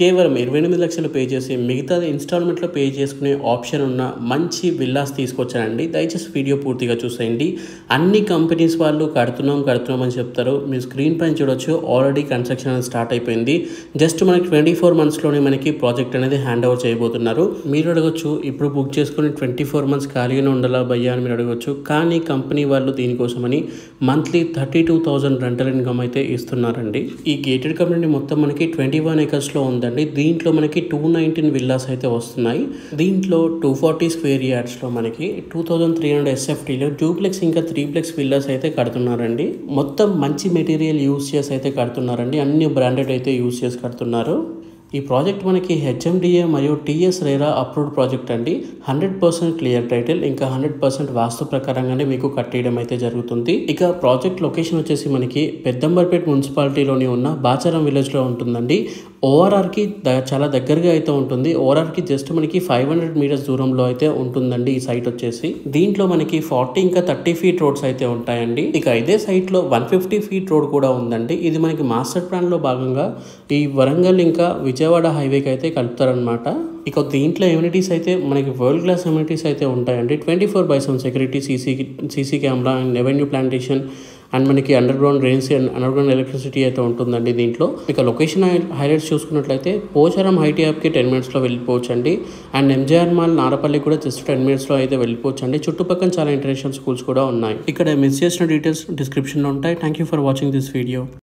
కేవలం 28 లక్షలు పే చేసి మిగతాది ఇన్స్టాల్మెంట్లో పే చేసుకునే ఆప్షన్ ఉన్న మంచి విల్లాస్ తీసుకొచ్చానండి. దయచేసి వీడియో పూర్తిగా చూసేయండి. అన్ని కంపెనీస్ వాళ్ళు కడుతున్నాం అని చెప్తారు. మీరు స్క్రీన్ పైన చూడొచ్చు, ఆల్రెడీ కన్స్ట్రక్షన్ అనేది స్టార్ట్ అయిపోయింది. జస్ట్ మనకి 24 మంత్స్లోనే మనకి ప్రాజెక్ట్ అనేది హ్యాండ్ ఓవర్ చేయబోతున్నారు. మీరు అడగొచ్చు, ఇప్పుడు బుక్ చేసుకుని 24 మంత్స్ ఖాళీగానే ఉండాలా భయ్యా అని మీరు అడగొచ్చు. కానీ కంపెనీ వాళ్ళు దీనికోసమని మంత్లీ 32,000 రెంటల్ ఇన్కమ్ అయితే ఇస్తున్నారండి. ఈ గేటెడ్ కమ్యూనిటీ మొత్తం మనకి 21 ఏకర్స్లో ఉందండి. దీంట్లో మనకి 219 విల్లాస్ అయితే వస్తున్నాయి. దీంట్లో 240 స్క్వేర్ యార్డ్స్లో మనకి 2300 SFTలో డూప్లెక్స్ ఇంకా త్రీప్లెక్స్ విల్లాస్ అయితే కడుతున్నారండి. మొత్తం మంచి మెటీరియల్ యూజ్ చేసి అయితే కడుతున్నారండి. అన్ని బ్రాండెడ్ అయితే యూజ్ చేసి కడుతున్నారు. ఈ ప్రాజెక్ట్ మనకి HMDA మరియు TS RERA అప్రూవ్డ్ ప్రాజెక్ట్ అండి. 100% క్లియర్ టైటిల్, ఇంకా 100% వాస్తు ప్రకారంగానే మీకు కట్టేయడం అయితే జరుగుతుంది. ఇక ప్రాజెక్ట్ లొకేషన్ వచ్చేసి మనకి పెద్దంబర్పేట మున్సిపాలిటీలోని ఉన్న బాచారం విలేజ్లో ఉంటుందండి. ORRకి చాలా దగ్గరగా అయితే ఉంటుంది. ORRకి జస్ట్ మనకి 500 మీటర్స్ దూరంలో అయితే ఉంటుందండి ఈ సైట్ వచ్చేసి. దీంట్లో మనకి 40 ఇంకా 30 ఫీట్ రోడ్స్ అయితే ఉంటాయండి. ఇక ఇదే సైట్లో 150 ఫీట్ రోడ్ కూడా ఉందండి. ఇది మనకి మాస్టర్ ప్లాన్లో భాగంగా ఈ వరంగల్ ఇంకా విజయవాడ హైవేకి అయితే కలుపుతారనమాట. ఇక దీంట్లో ఎమ్యూనిటీస్ అయితే మనకి వరల్డ్ క్లాస్ ఎమ్యూనిటీస్ అయితే ఉంటాయండి. 24/7 security, CC camera and revenue plantation and మనకి underground drains and underground electricity అయితే ఉంటుందండి దీంట్లో. ఇక లొకేషన్ హైలైట్స్ చూసుకున్నట్లయితే పోచారం హైటీ యాప్కి 10 మినిట్స్లో వెళ్ళిపోవచ్చు అండి. అండ్ MJR మాల్ నారపల్లి కూడా జస్ట్ 10 మినిట్స్లో అయితే వెళ్ళిపోవచ్చు అండి. చుట్టుపక్కల చాలా ఇంటర్నేషనల్ స్కూల్స్ కూడా ఉన్నాయి. ఇక్కడ మిస్ చేసిన డీటెయిల్స్ డిస్క్రిప్షన్లో ఉంటాయి. Thank you for watching this video.